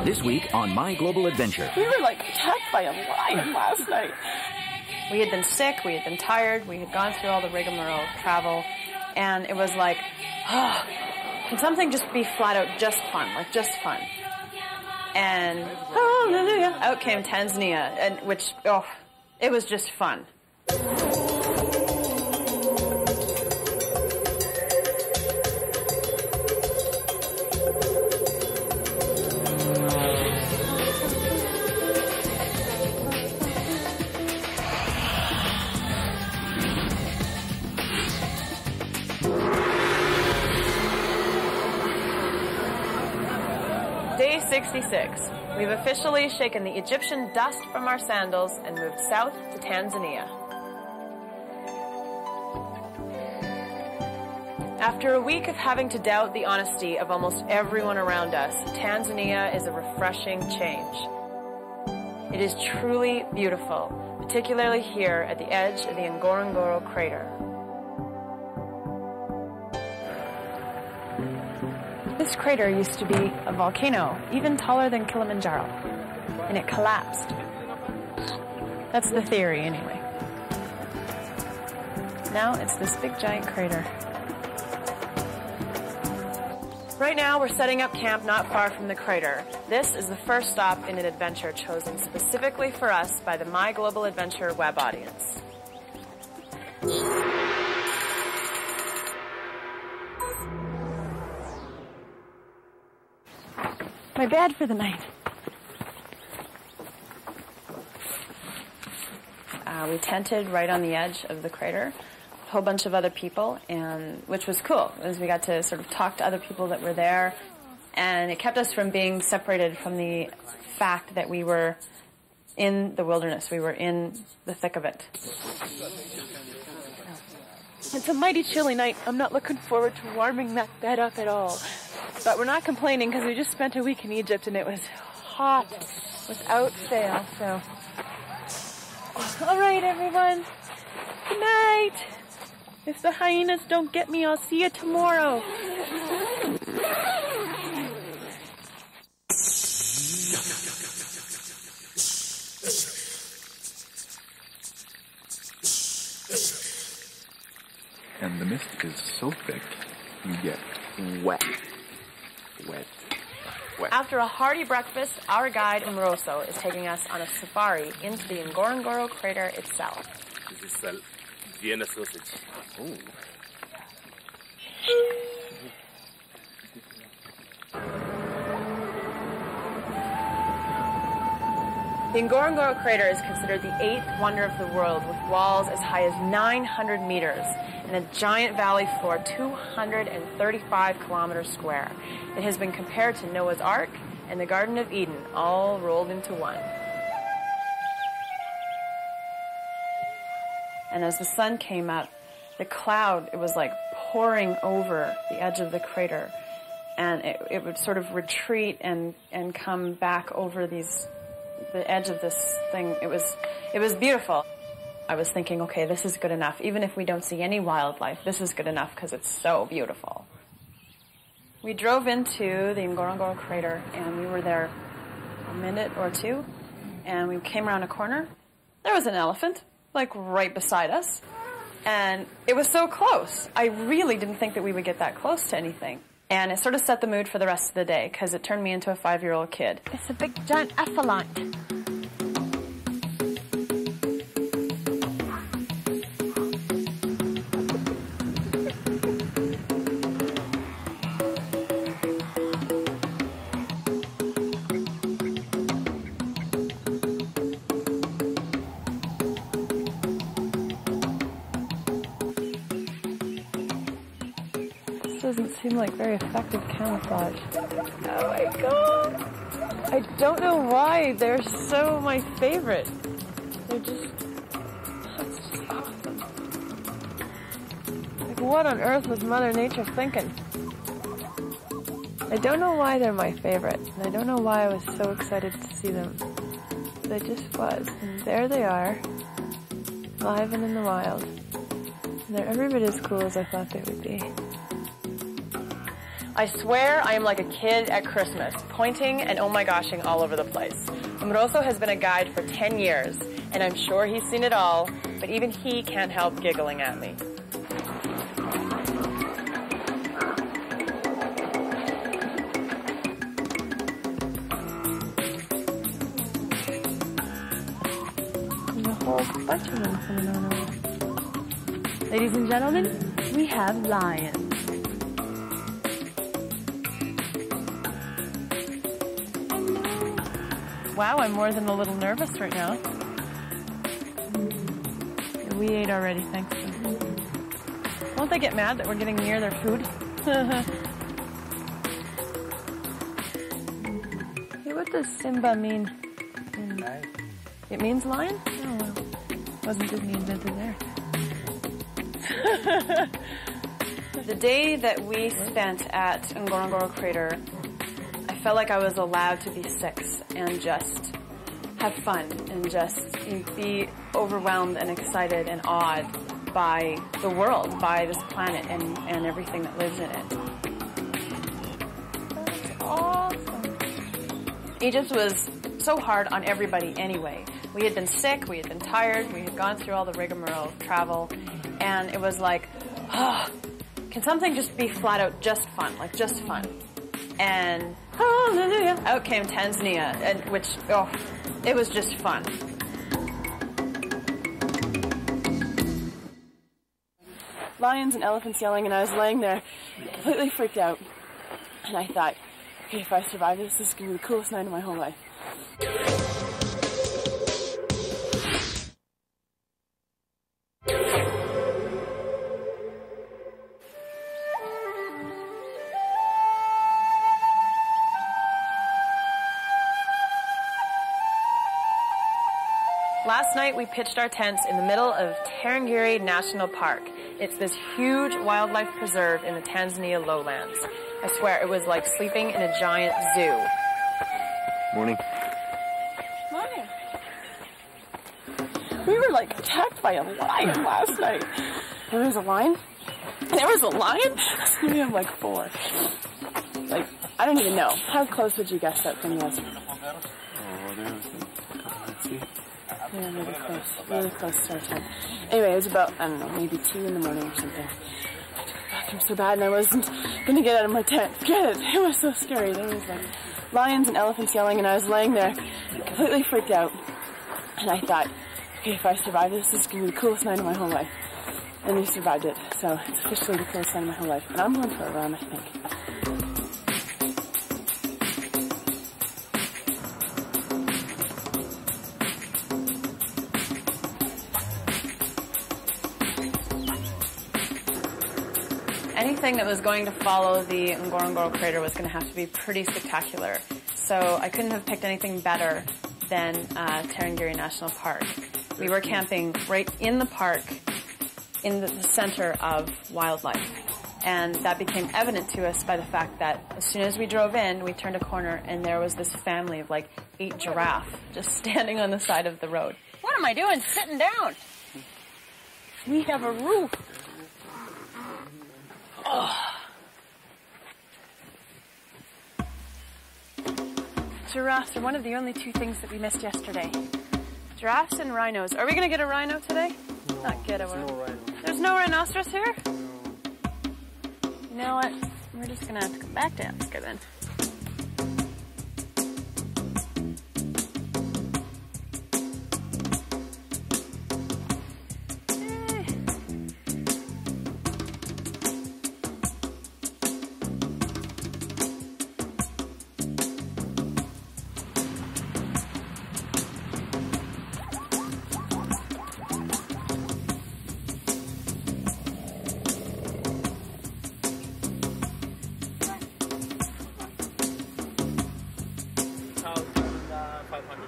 This week on My Global Adventure. We were like attacked by a lion last night. We had been sick, we had been tired, we had gone through all the rigmarole of travel, and it was like, oh, can something just be flat out just fun, like just fun? And hallelujah, out came Tanzania, and which, oh, it was just fun. Day 66. We've officially shaken the Egyptian dust from our sandals and moved south to Tanzania. After a week of having to doubt the honesty of almost everyone around us, Tanzania is a refreshing change. It is truly beautiful, particularly here at the edge of the Ngorongoro crater. This crater used to be a volcano, even taller than Kilimanjaro, and it collapsed. That's the theory, anyway. Now it's this big giant crater. Right now we're setting up camp not far from the crater. This is the first stop in an adventure chosen specifically for us by the My Global Adventure web audience. My bed for the night. We tented right on the edge of the crater, a whole bunch of other people, and which was cool, as we got to sort of talk to other people that were there, and it kept us from being separated from the fact that we were in the wilderness, we were in the thick of it. It's a mighty chilly night. I'm not looking forward to warming that bed up at all. But we're not complaining because we just spent a week in Egypt and it was hot without fail, so. All right, everyone. Good night. If the hyenas don't get me, I'll see you tomorrow. And the mist is so thick, you get wet. After a hearty breakfast, our guide Umroso is taking us on a safari into the Ngorongoro crater itself. This is Vienna sausage. Oh. The Ngorongoro crater is considered the 8th wonder of the world, with walls as high as 900 meters and a giant valley floor 235 kilometers square. It has been compared to Noah's Ark and the Garden of Eden, all rolled into one. And as the sun came up, the cloud, it was like pouring over the edge of the crater, and it would sort of retreat and come back over the edge of this thing. It was beautiful. I was thinking, okay, this is good enough. Even if we don't see any wildlife, this is good enough because it's so beautiful. We drove into the Ngorongoro crater, and we were there a minute or two, and we came around a corner. There was an elephant, like right beside us, and it was so close. I really didn't think that we would get that close to anything. And it sort of set the mood for the rest of the day, because it turned me into a 5-year-old kid. It's a big giant ephalon. Doesn't seem like very effective camouflage. Oh my god! I don't know why they're so my favorite. They're just awesome. Like, what on earth was Mother Nature thinking? I don't know why they're my favorite, and I don't know why I was so excited to see them. But I just was. And there they are, live and in the wild. And they're every bit as cool as I thought they would be. I swear I am like a kid at Christmas, pointing and oh my goshing all over the place. Umroso has been a guide for 10 years, and I'm sure he's seen it all, but even he can't help giggling at me. There's a whole bunch of them coming on over. Ladies and gentlemen, we have lions. Wow, I'm more than a little nervous right now. We ate already, thanks. Won't they get mad that we're getting near their food? Hey, what does Simba mean? It means lion? Oh, well. Wasn't Disney invented there? The day that we spent at Ngorongoro Crater, I felt like I was allowed to be 6 and just have fun and just be overwhelmed and excited and awed by the world, by this planet and everything that lives in it. That's awesome. Egypt was so hard on everybody anyway. We had been sick, we had been tired, we had gone through all the rigmarole of travel, and it was like, oh, can something just be flat out just fun, like just fun? And hallelujah, out came Tanzania, and which, oh, it was just fun. Lions and elephants yelling, and I was laying there completely freaked out. And I thought, okay, if I survive this, this is going to be the coolest night of my whole life. Last night we pitched our tents in the middle of Tarangire National Park. It's this huge wildlife preserve in the Tanzania lowlands. I swear it was like sleeping in a giant zoo. Morning. Morning. We were like attacked by a lion last night. There was a lion? There was a lion? Maybe I'm like 4. Like, I don't even know. How close would you guess that thing was? Oh, there's let's see. Yeah, really close to our tent. Anyway, it was about, I don't know, maybe 2 in the morning or something. I took the bathroom so bad and I wasn't gonna get out of my tent. Forget it. It was so scary. There was like lions and elephants yelling, and I was laying there completely freaked out. And I thought, okay, if I survive this, this is gonna be the coolest night of my whole life. And we survived it, so it's officially the coolest night of my whole life. And I'm going for a run, I think. Anything that was going to follow the Ngorongoro crater was going to have to be pretty spectacular. So I couldn't have picked anything better than Tarangire National Park. We were camping right in the park, in the center of wildlife. And that became evident to us by the fact that as soon as we drove in, we turned a corner and there was this family of like 8 giraffes just standing on the side of the road. What am I doing? Sitting down. We have a roof. Oh. Giraffes are one of the only 2 things that we missed yesterday. Giraffes and rhinos. Are we going to get a rhino today? No. Not get a rhino. There's no rhinoceros here? You know what? We're just going to have to go back to Africa then.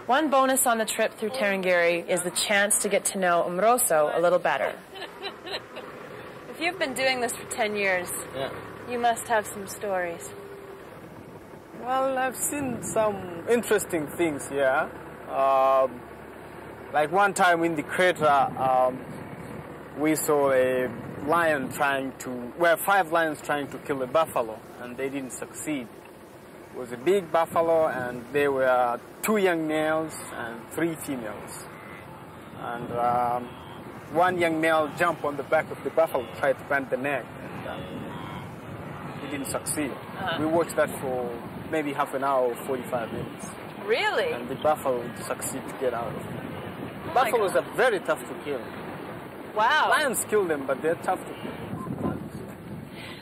One bonus on the trip through Tarangire is the chance to get to know Umroso a little better. If you've been doing this for 10 years, you must have some stories. Well, I've seen some interesting things here. Like one time in the crater, we saw a lion 5 lions trying to kill a buffalo. and they didn't succeed. It was a big buffalo, and there were 2 young males and 3 females. And one young male jumped on the back of the buffalo, tried to bend the neck, and he didn't succeed. We watched that for maybe half an hour or 45 minutes. Really? And the buffalo succeeded to get out of it. Buffaloes are very tough to kill. Wow. Lions kill them, but they're tough to kill.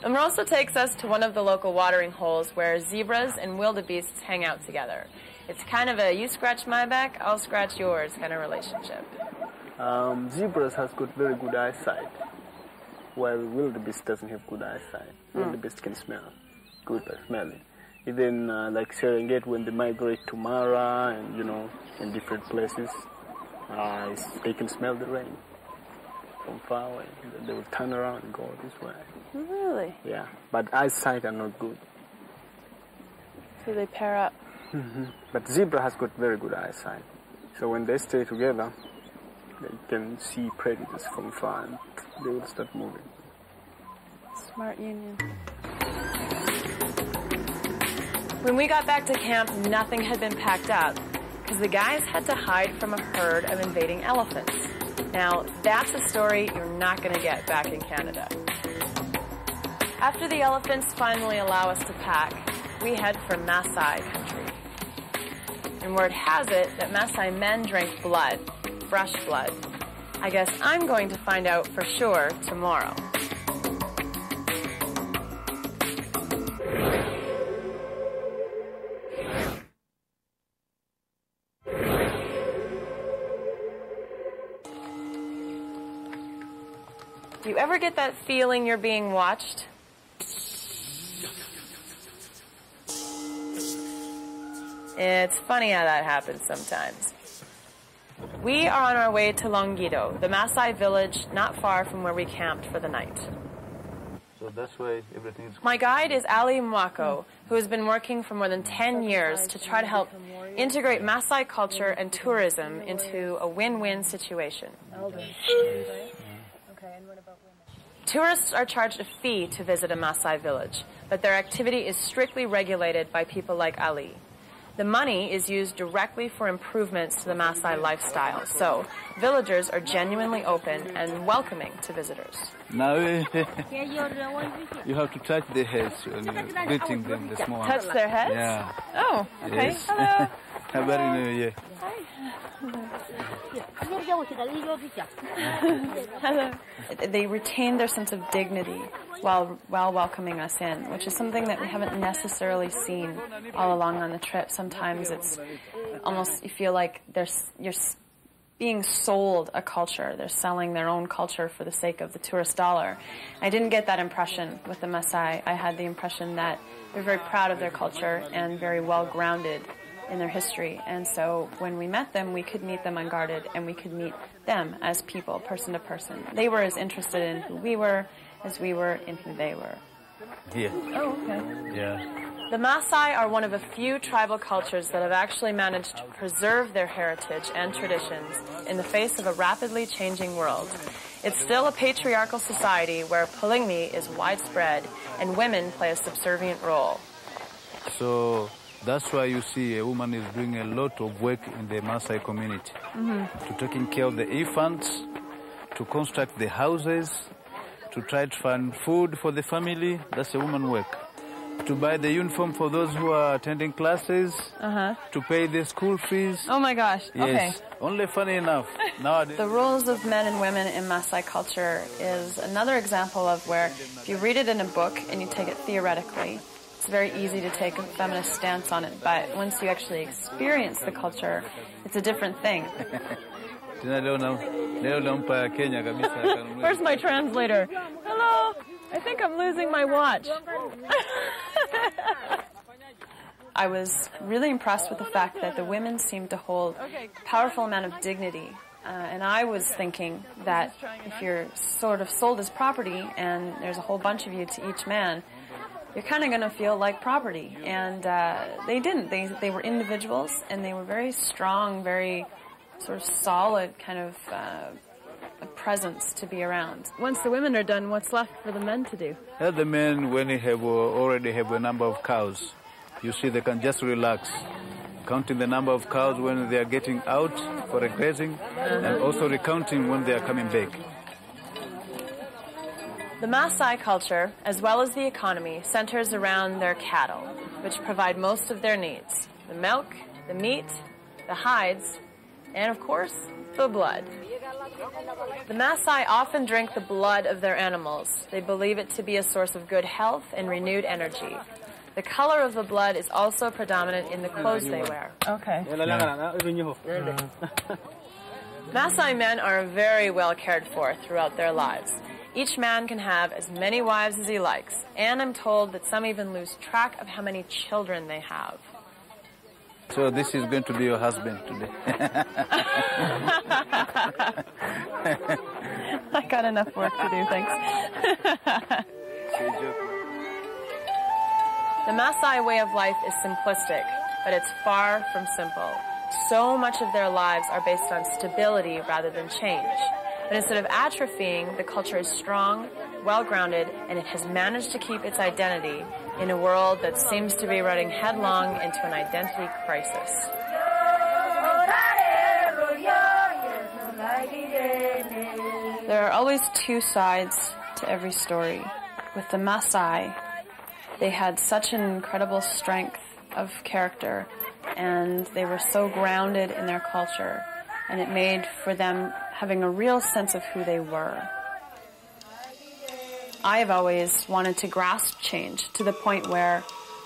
Omarosa takes us to one of the local watering holes where zebras and wildebeests hang out together. It's kind of a you scratch my back, I'll scratch yours kind of relationship. Zebras has got very good eyesight, while wildebeest doesn't have good eyesight. Wildebeest can smell, good at smelling. Even like Serengeti, when they migrate to Mara and, you know, in different places, they can smell the rain from far away. They will turn around and go this way. Really? Yeah, but eyesight are not good. So they pair up. But zebra has got very good eyesight. So when they stay together, they can see predators from far and they will start moving. Smart union. When we got back to camp, nothing had been packed up because the guys had to hide from a herd of invading elephants. Now, that's a story you're not going to get back in Canada. After the elephants finally allow us to pack, we head for Maasai country. And word has it that Maasai men drink blood, fresh blood. I guess I'm going to find out for sure tomorrow. Do you ever get that feeling you're being watched? It's funny how that happens sometimes. We are on our way to Longido, the Maasai village not far from where we camped for the night. So that's why everything is... My guide is Ali Mwako, who has been working for more than 10 years to try to help integrate Maasai culture and tourism into a win-win situation. Tourists are charged a fee to visit a Maasai village, but their activity is strictly regulated by people like Ali. The money is used directly for improvements to the Maasai lifestyle, so villagers are genuinely open and welcoming to visitors. Now you have to touch their heads when you're greeting them this morning. Touch their heads? Yeah. Oh, okay. Yes. Hello. Habari New Year. Hello. They retain their sense of dignity while welcoming us in, which is something that we haven't necessarily seen all along on the trip. Sometimes it's almost, you feel like you're being sold a culture. They're selling their own culture for the sake of the tourist dollar. I didn't get that impression with the Maasai. I had the impression that they're very proud of their culture and very well grounded in their history. And so when we met them, we could meet them unguarded and we could meet them as people, person to person. They were as interested in who we were as we were in who they were. Yeah. Oh, okay. Yeah. The Maasai are one of a few tribal cultures that have actually managed to preserve their heritage and traditions in the face of a rapidly changing world. It's still a patriarchal society where polygamy is widespread and women play a subservient role. So that's why you see a woman is doing a lot of work in the Maasai community. To taking care of the infants, to construct the houses, to try to find food for the family. That's a woman work. To buy the uniform for those who are attending classes, to pay the school fees. Oh my gosh, okay. Yes. Only funny enough, nowadays. The roles of men and women in Maasai culture is another example of where if you read it in a book and you take it theoretically, it's very easy to take a feminist stance on it, but once you actually experience the culture, it's a different thing. Where's my translator? Hello? I think I'm losing my watch. I was really impressed with the fact that the women seemed to hold a powerful amount of dignity. And I was thinking that if you're sort of sold as property and there's a whole bunch of you to each man, you're kind of going to feel like property. And they didn't. They were individuals and they were very strong, very sort of solid kind of a presence to be around. Once the women are done, what's left for the men to do? The men, when they have already have a number of cows, you see they can just relax, counting the number of cows when they are getting out for a grazing, and also recounting when they are coming back. The Maasai culture, as well as the economy, centers around their cattle, which provide most of their needs. The milk, the meat, the hides, and of course, the blood. The Maasai often drink the blood of their animals. They believe it to be a source of good health and renewed energy. The color of the blood is also predominant in the clothes they wear. Okay. Maasai men are very well cared for throughout their lives. Each man can have as many wives as he likes, and I'm told that some even lose track of how many children they have. So this is going to be your husband today. I got enough work to do, thanks. The Maasai way of life is simplistic, but it's far from simple. So much of their lives are based on stability rather than change. But instead of atrophying, the culture is strong, well-grounded, and it has managed to keep its identity in a world that seems to be running headlong into an identity crisis. There are always two sides to every story. With the Maasai, they had such an incredible strength of character, and they were so grounded in their culture, and it made for them having a real sense of who they were. I've always wanted to grasp change to the point where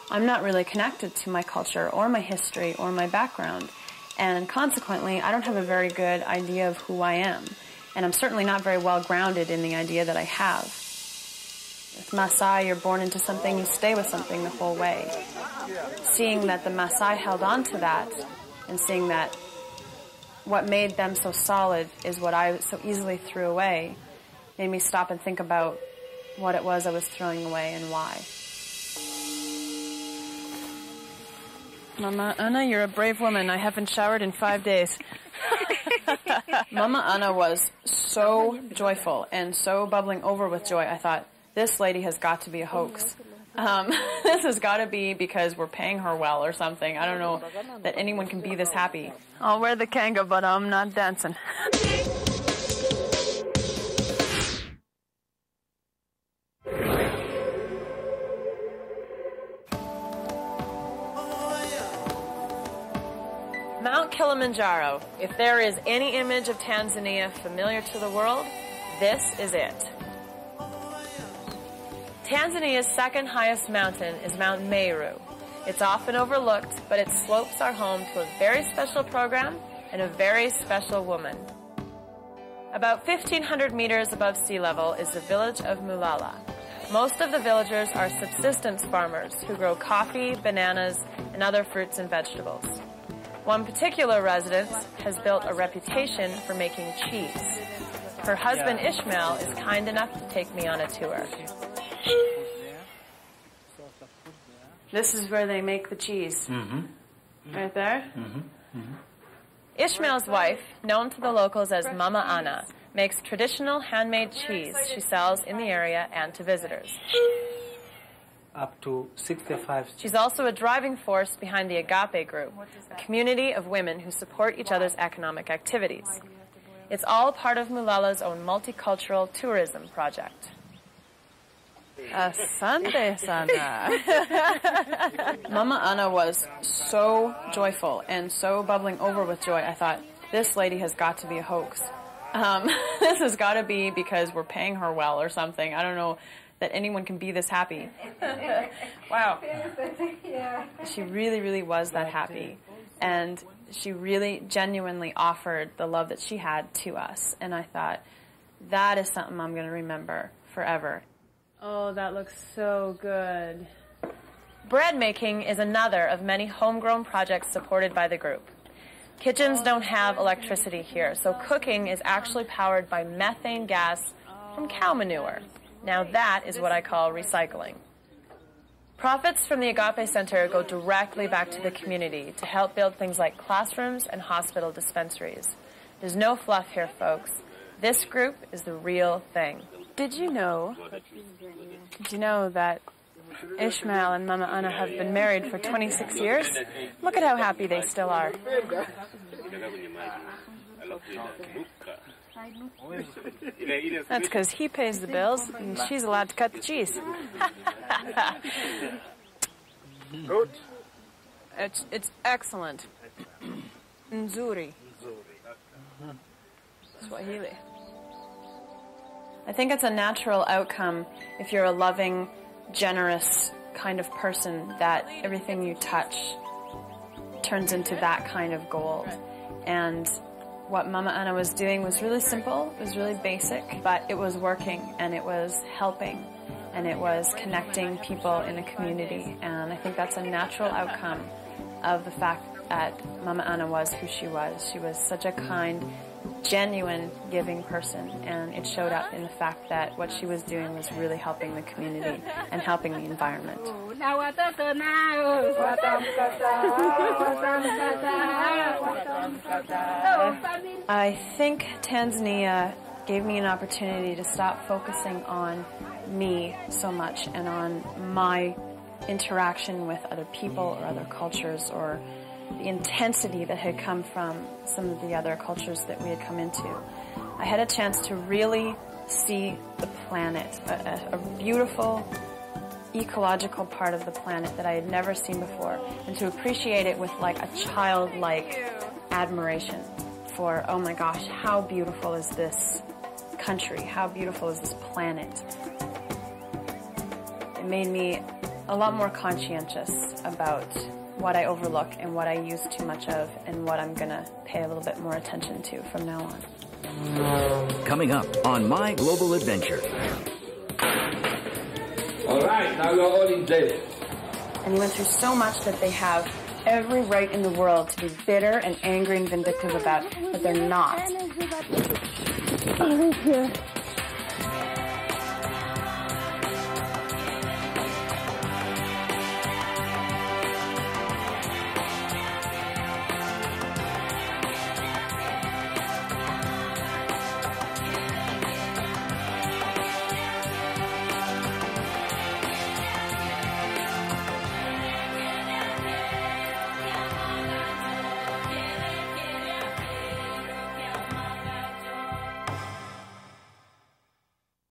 I'm not really connected to my culture or my history or my background, and consequently I don't have a very good idea of who I am, and I'm certainly not very well grounded in the idea that I have. With Maasai, you're born into something, you stay with something the whole way. Seeing that the Maasai held on to that, and seeing that what made them so solid is what I so easily threw away, made me stop and think about what it was I was throwing away and why. Mama Anna, you're a brave woman. I haven't showered in 5 days. Mama Anna was so joyful and so bubbling over with joy. I thought, this lady has got to be a hoax. This has got to be because we're paying her well or something. I don't know that anyone can be this happy. I'll wear the kanga, but I'm not dancing. Mount Kilimanjaro. If there is any image of Tanzania familiar to the world, this is it. Tanzania's second highest mountain is Mount Meru. It's often overlooked, but its slopes are home to a very special program and a very special woman. About 1,500 meters above sea level is the village of Mulala. Most of the villagers are subsistence farmers who grow coffee, bananas, and other fruits and vegetables. One particular resident has built a reputation for making cheese. Her husband Ishmael is kind enough to take me on a tour. This is where they make the cheese. Right there? Ishmael's wife, known to the locals as Mama Anna, makes traditional handmade cheese she sells in the area and to visitors. Up to 65. She's also a driving force behind the Agape Group, a community of women who support each other's economic activities. It's all part of Mulala's own multicultural tourism project. Asante sana. Mama Anna was so joyful and so bubbling over with joy. I thought, this lady has got to be a hoax. This has got to be because we're paying her well or something. I don't know that anyone can be this happy. Wow. She really, really was that happy. And she really genuinely offered the love that she had to us. And I thought, that is something I'm going to remember forever. Oh, that looks so good. Bread making is another of many homegrown projects supported by the group. Kitchens don't have electricity here, so cooking is actually powered by methane gas from cow manure. Now that is what I call recycling. Profits from the Agape Center go directly back to the community to help build things like classrooms and hospital dispensaries. There's no fluff here, folks. This group is the real thing. Did you know that Ishmael and Mama Anna have been married for 26 years? Look at how happy they still are. That's because he pays the bills and she's allowed to cut the cheese. It's excellent. Nzuri. Swahili. I think it's a natural outcome if you're a loving, generous kind of person that everything you touch turns into that kind of gold. And what Mama Anna was doing was really simple, it was really basic, but it was working and it was helping and it was connecting people in a community. And I think that's a natural outcome of the fact that Mama Anna was who she was. She was such a kind, genuine, giving person, and it showed up in the fact that what she was doing was really helping the community and helping the environment. I think Tanzania gave me an opportunity to stop focusing on me so much and on my interaction with other people or other cultures, or the intensity that had come from some of the other cultures that we had come into. I had a chance to really see the planet, a beautiful ecological part of the planet that I had never seen before, and to appreciate it with like a childlike admiration for, oh my gosh, how beautiful is this country, how beautiful is this planet. It made me a lot more conscientious about what I overlook and what I use too much of and what I'm gonna pay a little bit more attention to from now on. Coming up on My Global Adventure. All right, now you're all in jail. And he went through so much that they have every right in the world to be bitter and angry and vindictive about, but they're not.